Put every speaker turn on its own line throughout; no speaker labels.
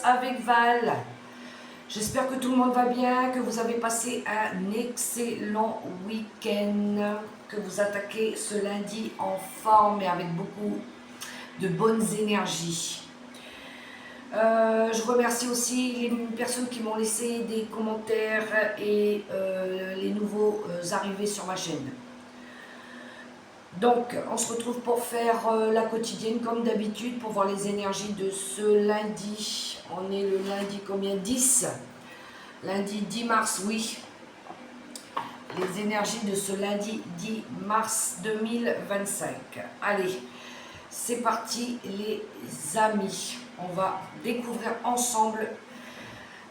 avec Val. J'espère que tout le monde va bien, que vous avez passé un excellent week-end, que vous attaquez ce lundi en forme et avec beaucoup de bonnes énergies. Je remercie aussi les personnes qui m'ont laissé des commentaires et les nouveaux arrivés sur ma chaîne. Donc, on se retrouve pour faire la quotidienne comme d'habitude, pour voir les énergies de ce lundi. On est le lundi combien? 10. Lundi 10 mars, oui. Les énergies de ce lundi 10 mars 2025. Allez, c'est parti les amis. On va découvrir ensemble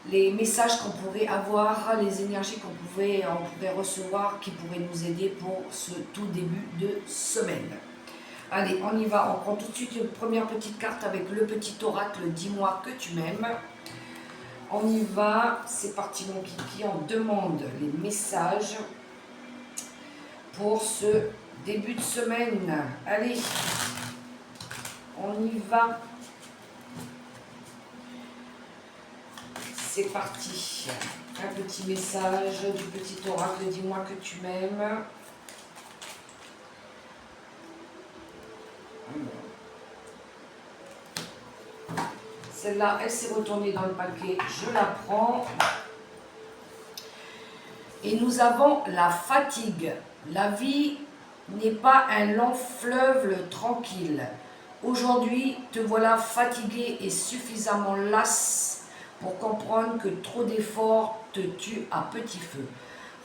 les messages qu'on pourrait avoir, les énergies on pourrait recevoir qui pourraient nous aider pour ce tout début de semaine. Allez, on y va, on prend tout de suite une première petite carte avec le petit oracle, dis-moi que tu m'aimes. On y va, c'est parti mon kiki, on demande les messages pour ce début de semaine. Allez, on y va. C'est parti. Un petit message du petit oracle, dis-moi que tu m'aimes. Celle-là, elle s'est retournée dans le paquet. Je la prends. Et nous avons la fatigue. La vie n'est pas un long fleuve tranquille. Aujourd'hui, te voilà fatigué et suffisamment lasse pour comprendre que trop d'efforts te tuent à petit feu.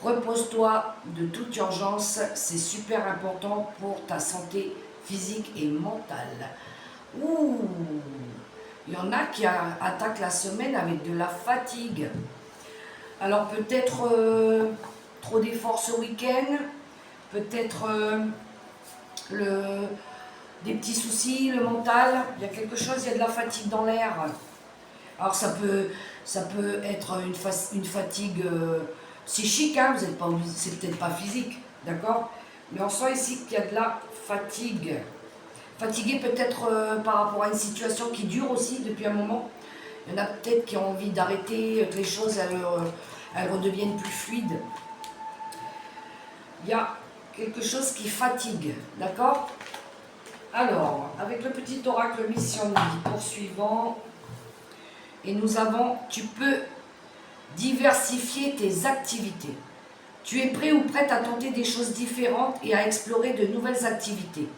Repose-toi de toute urgence, c'est super important pour ta santé physique et mentale. Ouh, il y en a qui attaquent la semaine avec de la fatigue. Alors peut-être trop d'efforts ce week-end, peut-être des petits soucis, le mental, il y a quelque chose, il y a de la fatigue dans l'air. Alors ça peut être une fatigue psychique, hein, c'est peut-être pas physique, d'accord? Mais on sent ici qu'il y a de la fatigue. Fatigué peut-être par rapport à une situation qui dure aussi depuis un moment. Il y en a peut-être qui ont envie d'arrêter, que les choses elles redeviennent plus fluides. Il y a quelque chose qui fatigue, d'accord? Alors, avec le petit oracle mission poursuivant, et nous avons, tu peux diversifier tes activités. Tu es prêt ou prête à tenter des choses différentes et à explorer de nouvelles activités,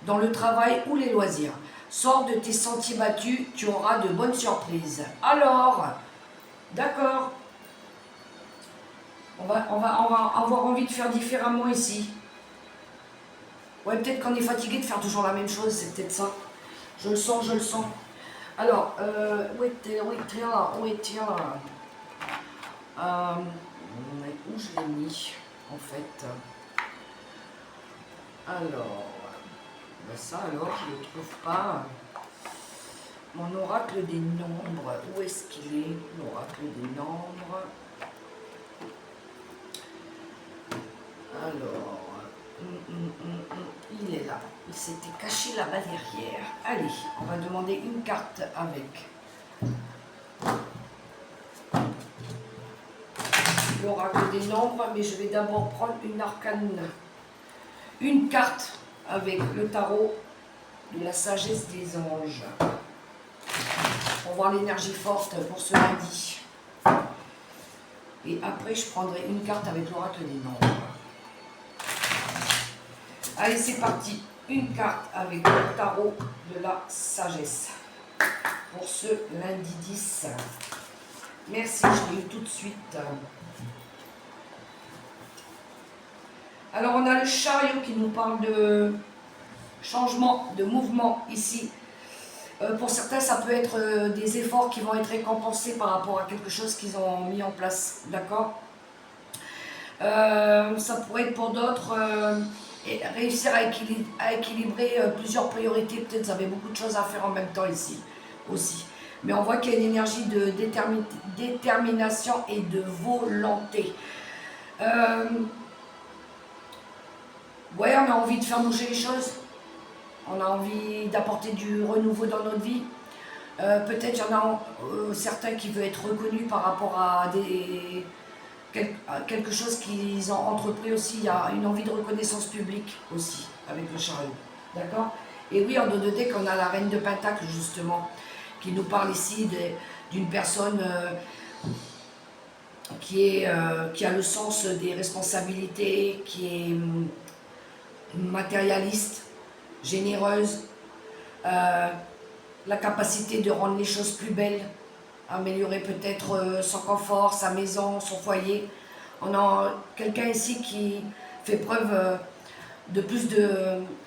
dans le travail ou les loisirs. Sors de tes sentiers battus, tu auras de bonnes surprises. Alors, d'accord, on va avoir envie de faire différemment ici. Ouais, peut-être qu'on est fatigué de faire toujours la même chose, c'est peut-être ça. Je le sens, je le sens. Alors, où est-il là? Où je l'ai mis, en fait? Alors, ben ça alors, je ne le trouve pas. Mon oracle des nombres, où est-ce qu'il est, l'oracle des nombres? Alors, il est là. Il s'était caché là-bas derrière. Allez, on va demander une carte avec l'oracle des nombres, mais je vais d'abord prendre une arcane. Une carte avec le tarot de la sagesse des anges. Pour voir l'énergie forte pour ce lundi. Et après, je prendrai une carte avec l'oracle des nombres. Allez, c'est parti. Une carte avec le tarot de la sagesse pour ce lundi 10. Merci, je l'ai eu tout de suite. Alors, on a le chariot qui nous parle de changement, de mouvement ici. Pour certains, ça peut être des efforts qui vont être récompensés par rapport à quelque chose qu'ils ont mis en place, d'accord? Ça pourrait être pour d'autres réussir à équilibrer plusieurs priorités. Peut-être vous avez beaucoup de choses à faire en même temps ici aussi. Mais on voit qu'il y a une énergie de détermination et de volonté. Ouais, on a envie de faire bouger les choses. On a envie d'apporter du renouveau dans notre vie. Peut-être il y en a certains qui veulent être reconnus par rapport à quelque chose qu'ils ont entrepris aussi. Il y a une envie de reconnaissance publique aussi avec le chariot. D'accord? Et oui, en dos de deck, on a la reine de Pentacle justement, qui nous parle ici d'une personne qui a le sens des responsabilités, qui est matérialiste, généreuse, la capacité de rendre les choses plus belles, améliorer peut-être son confort, sa maison, son foyer. On a quelqu'un ici qui fait preuve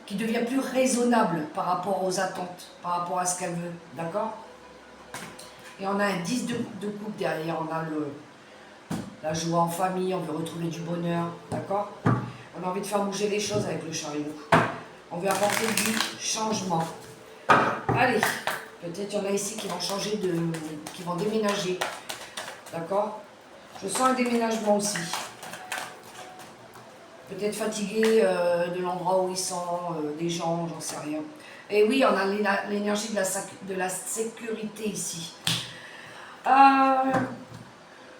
qui devient plus raisonnable par rapport aux attentes, par rapport à ce qu'elle veut, d'accord? Et on a un 10 de coupe derrière, on a la joie en famille, on veut retrouver du bonheur, d'accord? On a envie de faire bouger les choses avec le chariot. On veut apporter du changement. Allez, peut-être il y en a ici qui vont changer qui vont déménager. D'accord? Je sens un déménagement aussi. Peut-être fatigué de l'endroit où ils sont, des gens, j'en sais rien. Et oui, on a l'énergie de la sécurité ici.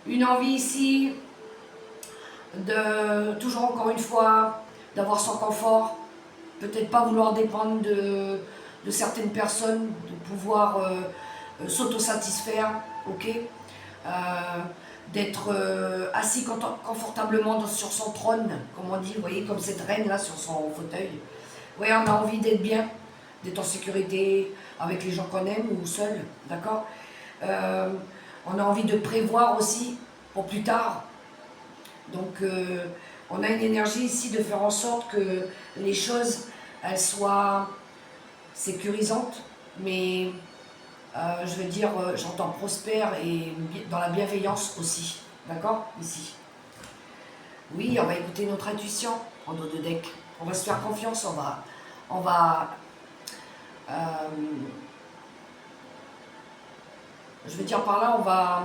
Une envie ici de, toujours encore une fois, d'avoir son confort. Peut-être pas vouloir dépendre de certaines personnes, de pouvoir s'autosatisfaire, ok, d'être assis confortablement sur son trône, comme on dit, vous voyez, comme cette reine là sur son fauteuil. Oui, on a envie d'être bien, d'être en sécurité avec les gens qu'on aime ou seul, d'accord. On a envie de prévoir aussi pour plus tard. Donc on a une énergie ici de faire en sorte que les choses elles soient sécurisantes, mais je veux dire, j'entends prospère et dans la bienveillance aussi, d'accord, ici. Oui, on va écouter notre intuition en dos de deck. On va se faire confiance, on va je veux dire par là, on va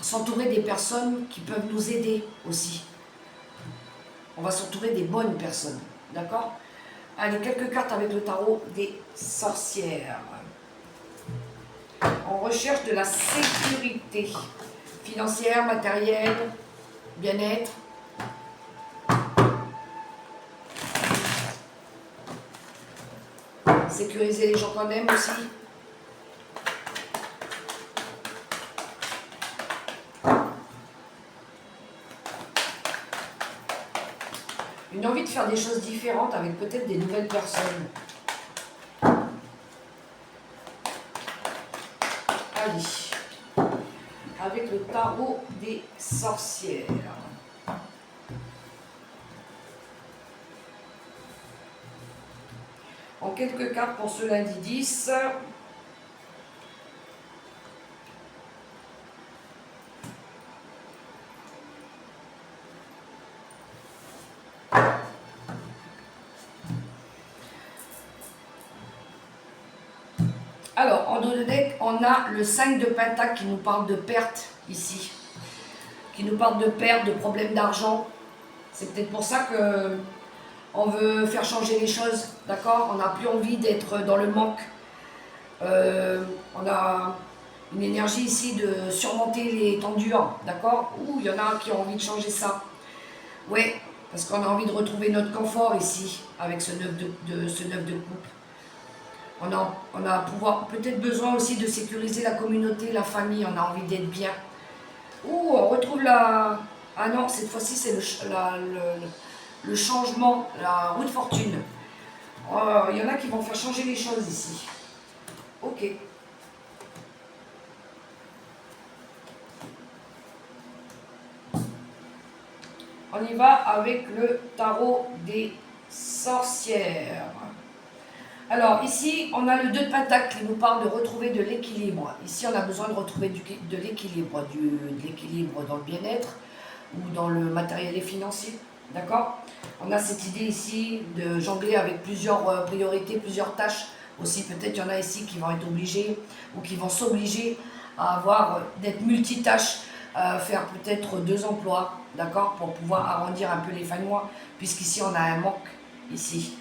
s'entourer des personnes qui peuvent nous aider aussi. On va s'entourer des bonnes personnes, d'accord? Allez, quelques cartes avec le tarot des sorcières. On recherche de la sécurité financière, matérielle, bien-être. Sécuriser les gens qu'on aime aussi. Une envie de faire des choses différentes avec peut-être des nouvelles personnes. Allez, avec le tarot des sorcières. En quelques cartes pour ce lundi 10. Alors, en dos de deck, on a le 5 de Pentacle qui nous parle de perte ici. Qui nous parle de perte, de problèmes d'argent. C'est peut-être pour ça que on veut faire changer les choses, d'accord? On n'a plus envie d'être dans le manque. On a une énergie ici de surmonter les tendures, d'accord? Ouh, il y en a qui ont envie de changer ça. Oui, parce qu'on a envie de retrouver notre confort ici, avec ce 9 de coupe. On a peut-être besoin aussi de sécuriser la communauté, la famille, on a envie d'être bien. Ouh, on retrouve la... Ah non, cette fois-ci c'est le changement, la roue de fortune. Il y en a qui vont faire changer les choses ici. Ok. On y va avec le tarot des sorcières. Alors ici, on a le 2 de Pentacle qui nous parle de retrouver de l'équilibre. Ici, on a besoin de retrouver de l'équilibre, de l'équilibre dans le bien-être ou dans le matériel et financier. D'accord? On a cette idée ici de jongler avec plusieurs priorités, plusieurs tâches. Aussi, peut-être il y en a ici qui vont être obligés ou qui vont s'obliger à avoir d'être multitâches, faire peut-être 2 emplois, d'accord, pour pouvoir arrondir un peu les fins de mois, puisqu'ici on a un manque ici.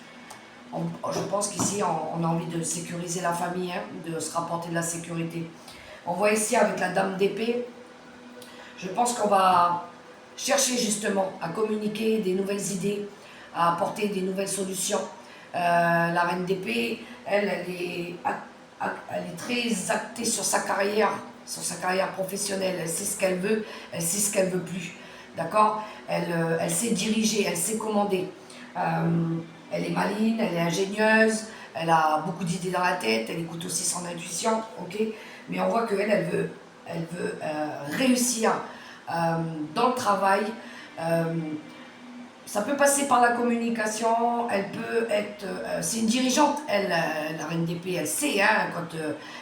Je pense qu'ici, on a envie de sécuriser la famille, hein, de se rapporter de la sécurité. On voit ici avec la dame d'épée, je pense qu'on va chercher justement à communiquer des nouvelles idées, à apporter des nouvelles solutions. La reine d'épée, elle est très actée sur sa carrière professionnelle. Elle sait ce qu'elle veut, elle sait ce qu'elle veut plus. D'accord, elle sait diriger, elle sait commander. Elle est maligne, elle est ingénieuse, elle a beaucoup d'idées dans la tête, elle écoute aussi son intuition, ok. Mais on voit qu'elle, elle veut réussir dans le travail. Ça peut passer par la communication, elle peut être... c'est une dirigeante, elle, la reine d'épée, elle sait, hein, quand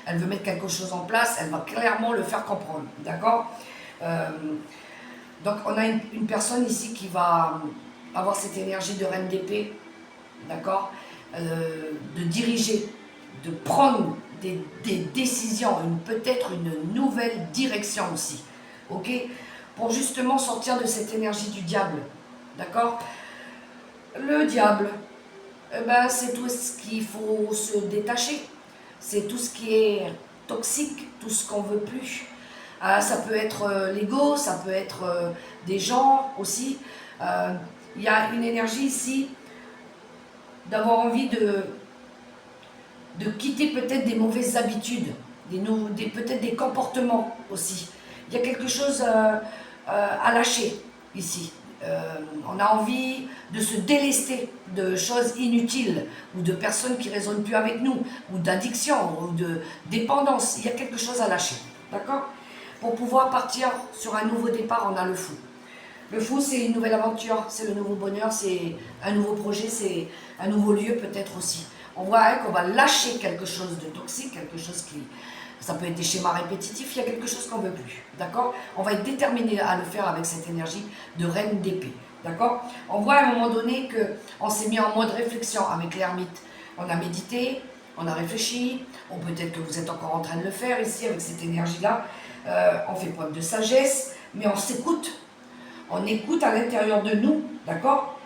elle veut mettre quelque chose en place, elle va clairement le faire comprendre, d'accord. Donc on a une personne ici qui va avoir cette énergie de reine d'épée, d'accord, de diriger, de prendre des décisions, peut-être une nouvelle direction aussi, ok, pour justement sortir de cette énergie du diable, d'accord. Le diable, eh ben, c'est tout ce qu'il faut se détacher, c'est tout ce qui est toxique, tout ce qu'on veut plus. Ça peut être l'ego, ça peut être des gens aussi. Il y a une énergie ici d'avoir envie de quitter peut-être des mauvaises habitudes, peut-être des comportements aussi. Il y a quelque chose à lâcher ici. On a envie de se délester de choses inutiles ou de personnes qui ne résonnent plus avec nous, ou d'addiction, ou de dépendance. Il y a quelque chose à lâcher, d'accord? Pour pouvoir partir sur un nouveau départ, on a le fou. Le fou, c'est une nouvelle aventure, c'est le nouveau bonheur, c'est un nouveau projet, c'est un nouveau lieu peut-être aussi. On voit hein, qu'on va lâcher quelque chose de toxique, quelque chose qui... Ça peut être des schémas répétitifs, il y a quelque chose qu'on ne veut plus, d'accord. On va être déterminé à le faire avec cette énergie de reine d'épée, d'accord. On voit à un moment donné qu'on s'est mis en mode réflexion avec l'ermite. On a médité, on a réfléchi, ou peut-être que vous êtes encore en train de le faire ici avec cette énergie-là. On fait preuve de sagesse, mais on s'écoute. On écoute à l'intérieur de nous, d'accord.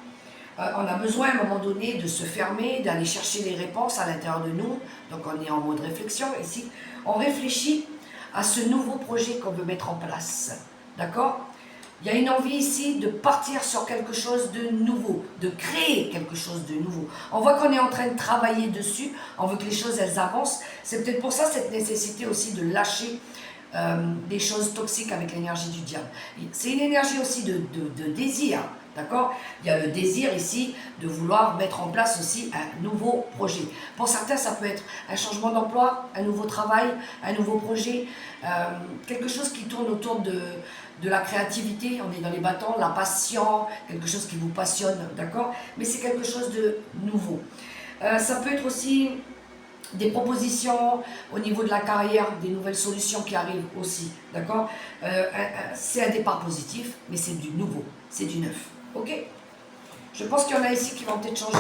On a besoin à un moment donné de se fermer, d'aller chercher les réponses à l'intérieur de nous. Donc on est en mode réflexion ici. On réfléchit à ce nouveau projet qu'on veut mettre en place, d'accord. Il y a une envie ici de partir sur quelque chose de nouveau, de créer quelque chose de nouveau. On voit qu'on est en train de travailler dessus, on veut que les choses elles avancent. C'est peut-être pour ça cette nécessité aussi de lâcher des choses toxiques avec l'énergie du diable. C'est une énergie aussi de désir, d'accord. Il y a le désir ici de vouloir mettre en place aussi un nouveau projet. Pour certains, ça peut être un changement d'emploi, un nouveau travail, un nouveau projet, quelque chose qui tourne autour de la créativité. On est dans les bâtons, la passion, quelque chose qui vous passionne, d'accord. Mais c'est quelque chose de nouveau. Ça peut être aussi des propositions au niveau de la carrière, des nouvelles solutions qui arrivent aussi, d'accord. C'est un départ positif, mais c'est du nouveau, c'est du neuf, ok. Je pense qu'il y en a ici qui vont peut-être changer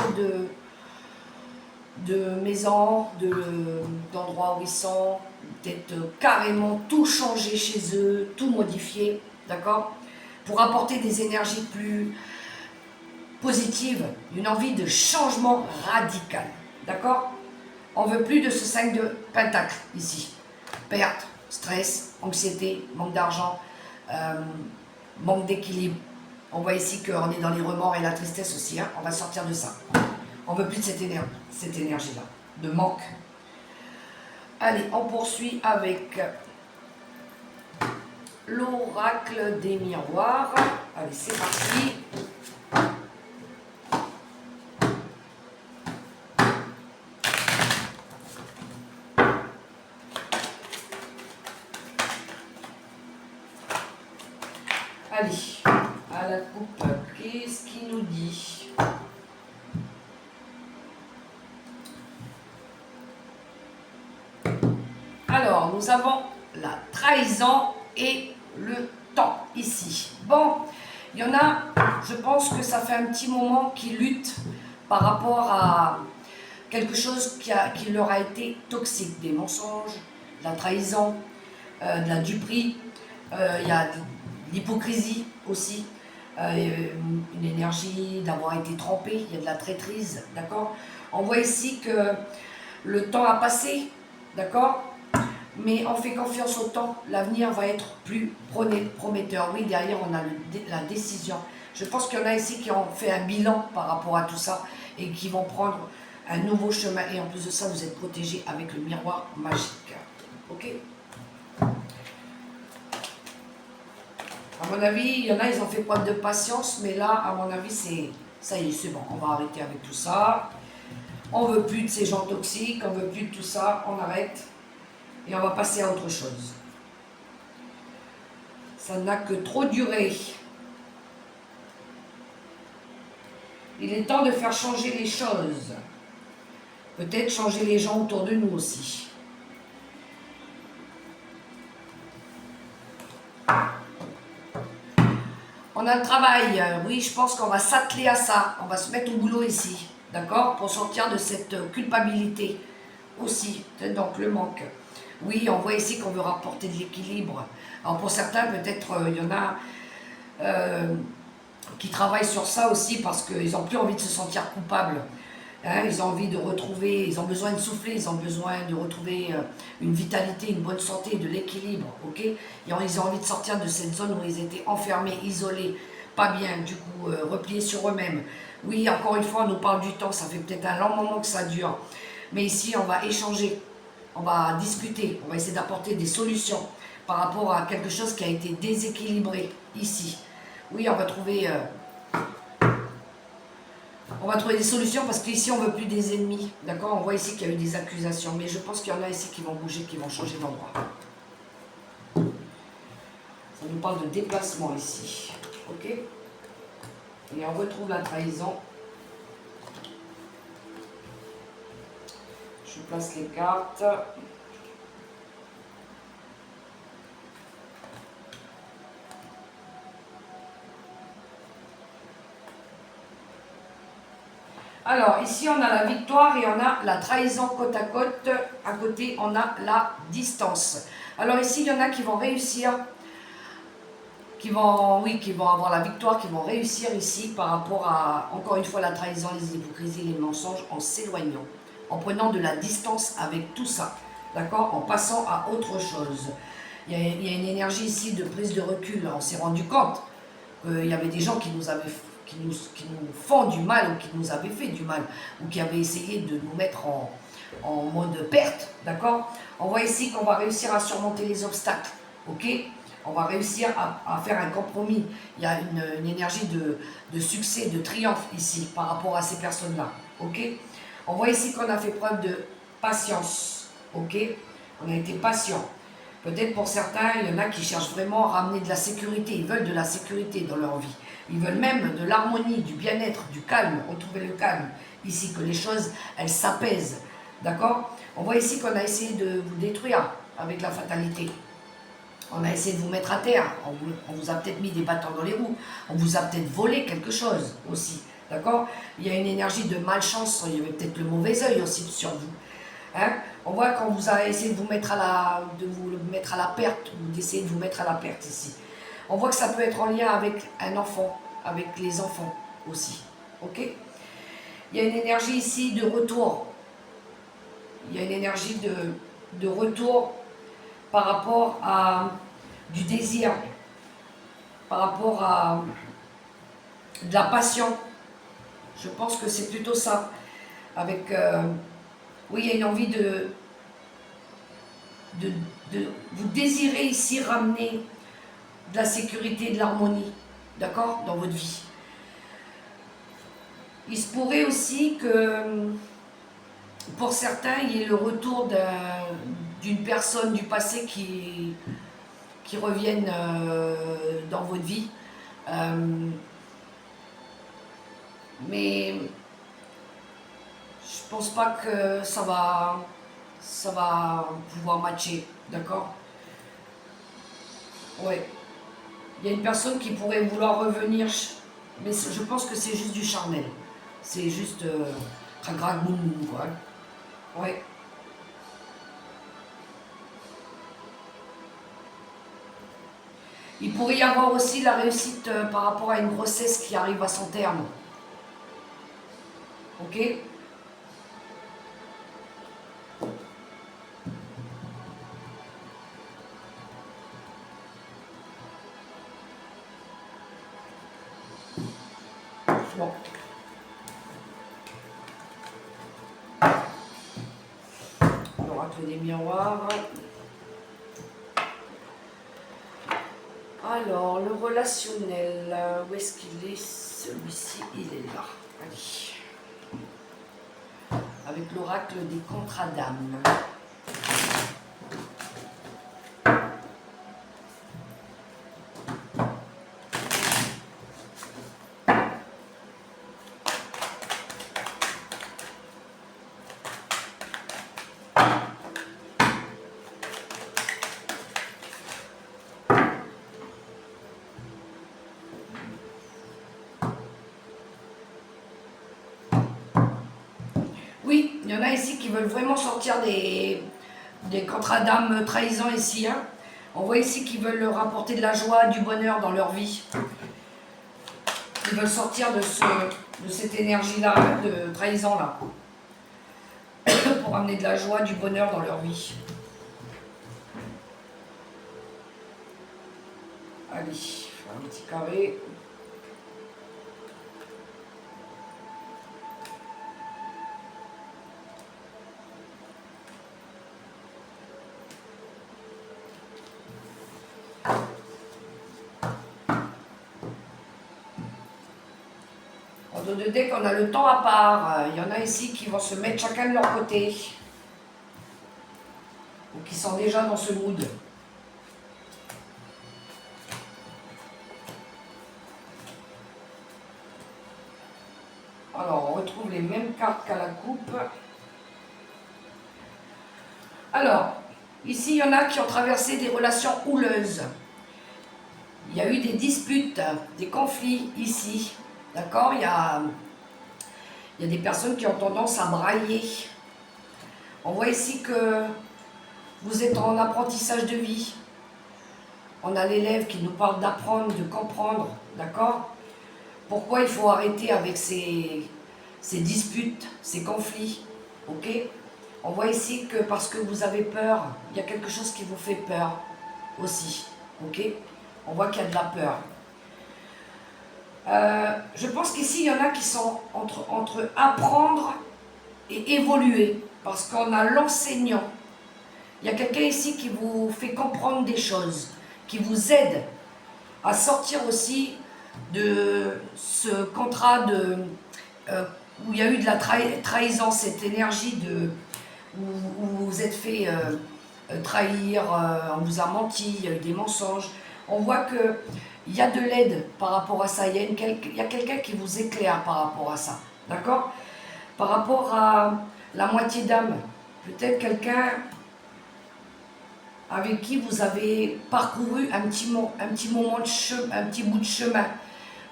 de maison, d'endroit où ils sont, peut-être carrément tout changer chez eux, tout modifier, d'accord, pour apporter des énergies plus positives, une envie de changement radical, d'accord. On ne veut plus de ce 5 de pentacle ici. Perte, stress, anxiété, manque d'argent, manque d'équilibre. On voit ici qu'on est dans les remords et la tristesse aussi. Hein. On va sortir de ça. On ne veut plus de cette énergie-là, de manque. Allez, on poursuit avec l'oracle des miroirs. Allez, c'est parti. Allez, à la coupe, qu'est-ce qu'il nous dit? Alors, nous avons la trahison et le temps ici. Bon, il y en a, je pense que ça fait un petit moment qu'ils luttent par rapport à quelque chose qui leur a été toxique. Des mensonges, de la trahison, de la duperie, il y a l'hypocrisie aussi. une énergie d'avoir été trompé, il y a de la traîtrise, d'accord? On voit ici que le temps a passé, d'accord? Mais on fait confiance au temps, l'avenir va être plus prometteur. Oui, derrière on a la décision. Je pense qu'il y en a ici qui ont fait un bilan par rapport à tout ça et qui vont prendre un nouveau chemin. Et en plus de ça, vous êtes protégé avec le miroir magique. Ok? À mon avis, il y en a, ils ont fait preuve de patience, mais là, à mon avis, ça y est, c'est bon. On va arrêter avec tout ça. On veut plus de ces gens toxiques, on veut plus de tout ça, on arrête. Et on va passer à autre chose. Ça n'a que trop duré. Il est temps de faire changer les choses. Peut-être changer les gens autour de nous aussi. On a le travail. Oui, je pense qu'on va s'atteler à ça. On va se mettre au boulot ici. D'accord? Pour sortir de cette culpabilité aussi. Donc le manque. Oui, on voit ici qu'on veut rapporter de l'équilibre. Alors pour certains, peut-être, il y en a qui travaillent sur ça aussi parce qu'ils n'ont plus envie de se sentir coupables. Hein, ils ont envie de retrouver, ils ont besoin de souffler, ils ont besoin de retrouver une vitalité, une bonne santé, de l'équilibre, ok? Ils ont envie de sortir de cette zone où ils étaient enfermés, isolés, pas bien, du coup, repliés sur eux-mêmes. Oui, encore une fois, on nous parle du temps, ça fait peut-être un long moment que ça dure. Mais ici, on va échanger, on va discuter, on va essayer d'apporter des solutions par rapport à quelque chose qui a été déséquilibré ici. Oui, on va trouver des solutions parce qu'ici on ne veut plus des ennemis. D'accord? On voit ici qu'il y a eu des accusations. Mais je pense qu'il y en a ici qui vont bouger, qui vont changer d'endroit. Ça nous parle de déplacement ici. Ok? Et on retrouve la trahison. Je place les cartes. Alors, ici, on a la victoire et on a la trahison côte à côte. À côté, on a la distance. Alors ici, il y en a qui vont réussir, qui vont avoir la victoire, qui vont réussir ici par rapport à, encore une fois, la trahison, les hypocrisies, les mensonges, en s'éloignant, en prenant de la distance avec tout ça, d'accord? En passant à autre chose. Il y a une énergie ici de prise de recul. On s'est rendu compte qu'il y avait des gens qui nous font du mal ou qui nous avaient fait du mal ou qui avaient essayé de nous mettre en mode perte, d'accord? On voit ici qu'on va réussir à surmonter les obstacles, ok? On va réussir à faire un compromis. Il y a une énergie de succès, de triomphe ici par rapport à ces personnes-là, ok? On voit ici qu'on a fait preuve de patience, ok? On a été patient. Peut-être pour certains, il y en a qui cherchent vraiment à ramener de la sécurité. Ils veulent de la sécurité dans leur vie. Ils veulent même de l'harmonie, du bien-être, du calme, retrouver le calme. Ici, que les choses, elles s'apaisent. D'accord? On voit ici qu'on a essayé de vous détruire avec la fatalité. On a essayé de vous mettre à terre. On vous a peut-être mis des bâtons dans les roues. On vous a peut-être volé quelque chose aussi. D'accord? Il y a une énergie de malchance. Il y avait peut-être le mauvais œil aussi sur vous. Hein? On voit qu'on vous a essayé de vous mettre à la perte, ou d'essayer de vous mettre à la perte ici. On voit que ça peut être en lien avec un enfant, avec les enfants aussi. Ok? Il y a une énergie ici de retour. Il y a une énergie de retour par rapport à du désir, par rapport à de la passion. Je pense que c'est plutôt ça. Avec, oui, il y a une envie de vous désirez ici ramener de la sécurité, de l'harmonie, d'accord, dans votre vie. Il se pourrait aussi que pour certains, il y ait le retour d'une personne du passé qui revienne dans votre vie. Mais je pense pas que ça va pouvoir matcher, d'accord? Ouais. Il y a une personne qui pourrait vouloir revenir, mais je pense que c'est juste du charnel. C'est juste crac boum boum, quoi. Ouais. Il pourrait y avoir aussi la réussite par rapport à une grossesse qui arrive à son terme. Ok? Bon. L'oracle des miroirs. Alors, le relationnel, où est-ce qu'il est? Celui-ci, il est là. Allez. Avec l'oracle des contrats d'âme. Oui, il y en a ici qui veulent vraiment sortir des contrats d'âme trahisants ici. Hein. On voit ici qu'ils veulent rapporter de la joie, du bonheur dans leur vie. Ils veulent sortir de cette énergie-là, de trahison-là. Pour amener de la joie, du bonheur dans leur vie. Allez, un petit carré. En dos de deck, on a le temps à part. Il y en a ici qui vont se mettre chacun de leur côté. Ou qui sont déjà dans ce mood. Alors, on retrouve les mêmes cartes qu'à la coupe. Alors, ici, il y en a qui ont traversé des relations houleuses. Il y a eu des disputes, des conflits ici. D'accord? Il y a des personnes qui ont tendance à brailler. On voit ici que vous êtes en apprentissage de vie. On a l'élève qui nous parle d'apprendre, de comprendre. D'accord? Pourquoi il faut arrêter avec ces disputes, ces conflits. Ok? On voit ici que parce que vous avez peur, il y a quelque chose qui vous fait peur aussi. Ok? On voit qu'il y a de la peur. Je pense qu'ici, il y en a qui sont entre apprendre et évoluer. Parce qu'on a l'enseignant. Il y a quelqu'un ici qui vous fait comprendre des choses, qui vous aide à sortir aussi de ce contrat où il y a eu de la trahison, cette énergie où vous vous êtes fait trahir, on vous a menti, il y a eu des mensonges. On voit qu'il y a de l'aide par rapport à ça, il y a quelqu'un qui vous éclaire par rapport à ça, d'accord? Par rapport à la moitié d'âme, peut-être quelqu'un avec qui vous avez parcouru un petit moment de chemin, un petit bout de chemin.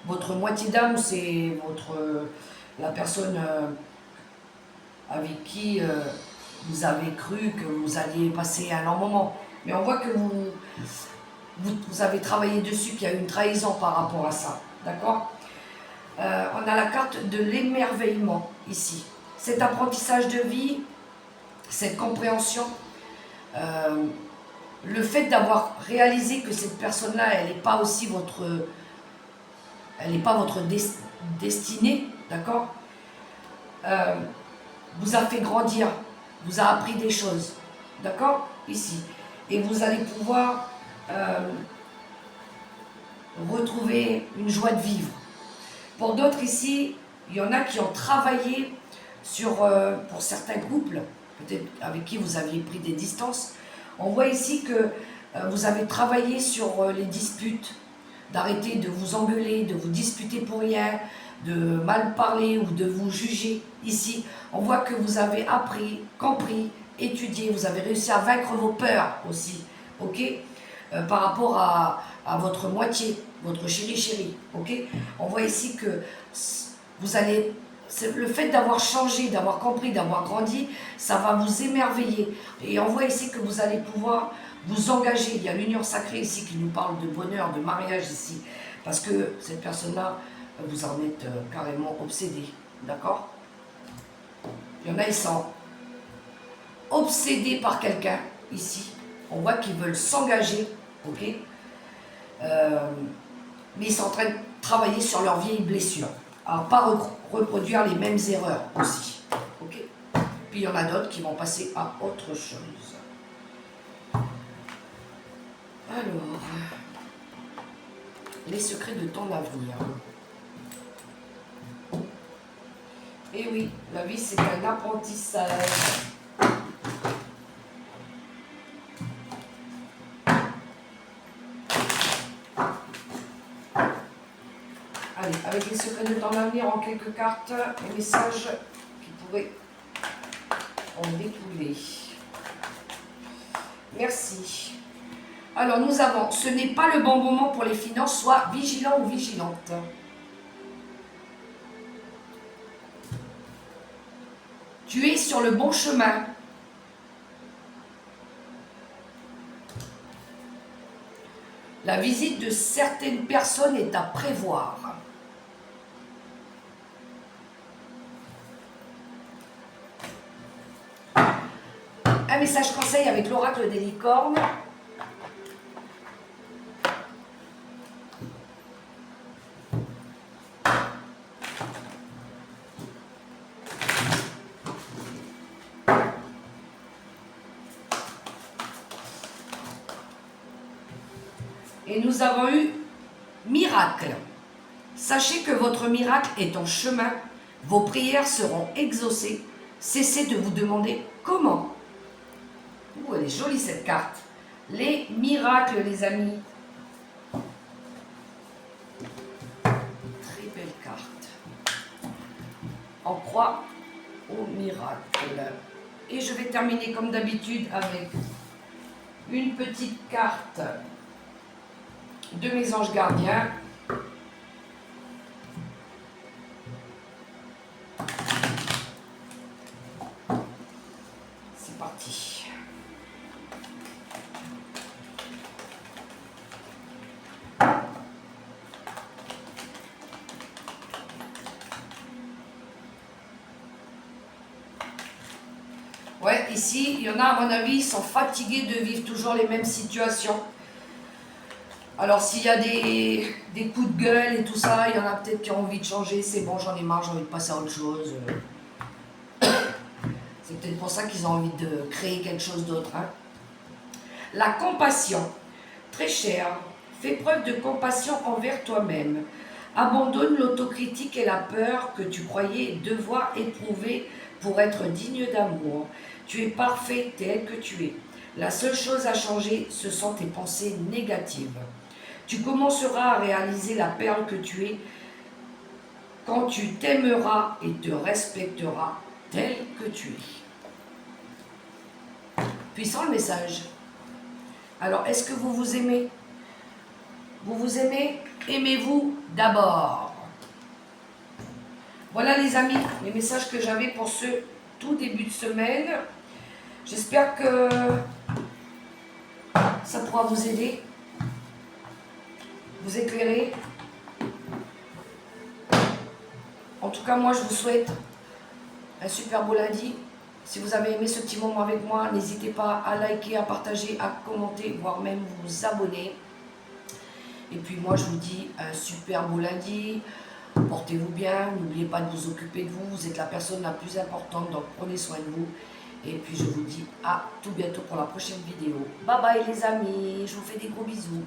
Votre moitié d'âme, c'est la personne avec qui vous avez cru que vous alliez passer un long moment. Mais on voit que vous avez travaillé dessus, qu'il y a eu une trahison par rapport à ça. D'accord? On a la carte de l'émerveillement ici. Cet apprentissage de vie, cette compréhension, le fait d'avoir réalisé que cette personne-là, elle n'est pas aussi votre destinée, d'accord, vous a fait grandir, vous a appris des choses, d'accord, ici. Et vous allez pouvoir retrouver une joie de vivre. Pour d'autres ici, il y en a qui ont travaillé pour certains couples, peut-être avec qui vous aviez pris des distances. On voit ici que vous avez travaillé sur les disputes, d'arrêter de vous engueuler, de vous disputer pour rien, de mal parler ou de vous juger ici. On voit que vous avez appris, compris, étudié, vous avez réussi à vaincre vos peurs aussi, ok, par rapport à votre moitié, votre chéri, ok. On voit ici que vous allez... Le fait d'avoir changé, d'avoir compris, d'avoir grandi, ça va vous émerveiller. Et on voit ici que vous allez pouvoir vous engager. Il y a l'union sacrée ici qui nous parle de bonheur, de mariage ici. Parce que cette personne-là, vous en êtes carrément obsédé. D'accord? Il y en a, ils sont obsédés par quelqu'un ici. On voit qu'ils veulent s'engager. Ok? Mais ils sont en train de travailler sur leurs vieilles blessures. À ne pas reproduire les mêmes erreurs aussi. Ok? Puis il y en a d'autres qui vont passer à autre chose. Alors, les secrets de ton avenir. Et oui, la vie c'est un apprentissage. Allez, avec les secrets de ton avenir en quelques cartes, les messages qui pourraient en découler. Merci. Alors nous avons, ce n'est pas le bon moment pour les finances, sois vigilant ou vigilante. Tu es sur le bon chemin. La visite de certaines personnes est à prévoir. Un message conseil avec l'oracle des licornes. Et nous avons eu miracle. Sachez que votre miracle est en chemin. Vos prières seront exaucées. Cessez de vous demander comment. Ouh, elle est jolie cette carte. Les miracles, les amis. Très belle carte. On croit au miracle. Et je vais terminer comme d'habitude avec une petite carte de mes anges gardiens. C'est parti. Ouais, ici, il y en a, à mon avis, ils sont fatigués de vivre toujours les mêmes situations. Alors, s'il y a des coups de gueule et tout ça, il y en a peut-être qui ont envie de changer. C'est bon, j'en ai marre, j'ai envie de passer à autre chose. C'est peut-être pour ça qu'ils ont envie de créer quelque chose d'autre. Hein. La compassion. Très cher, fais preuve de compassion envers toi-même. Abandonne l'autocritique et la peur que tu croyais devoir éprouver pour être digne d'amour. Tu es parfait tel que tu es. La seule chose à changer, ce sont tes pensées négatives. Tu commenceras à réaliser la perle que tu es quand tu t'aimeras et te respecteras tel que tu es. Puissant le message. Alors, est-ce que vous vous aimez? Vous vous aimez? Aimez-vous d'abord. Voilà les amis, les messages que j'avais pour ce tout début de semaine. J'espère que ça pourra vous aider, vous éclairer. En tout cas, moi, je vous souhaite un super beau lundi. Si vous avez aimé ce petit moment avec moi, n'hésitez pas à liker, à partager, à commenter, voire même vous abonner. Et puis moi, je vous dis un super beau lundi. Portez-vous bien, n'oubliez pas de vous occuper de vous. Vous êtes la personne la plus importante, donc prenez soin de vous. Et puis je vous dis à tout bientôt pour la prochaine vidéo. Bye bye les amis, je vous fais des gros bisous.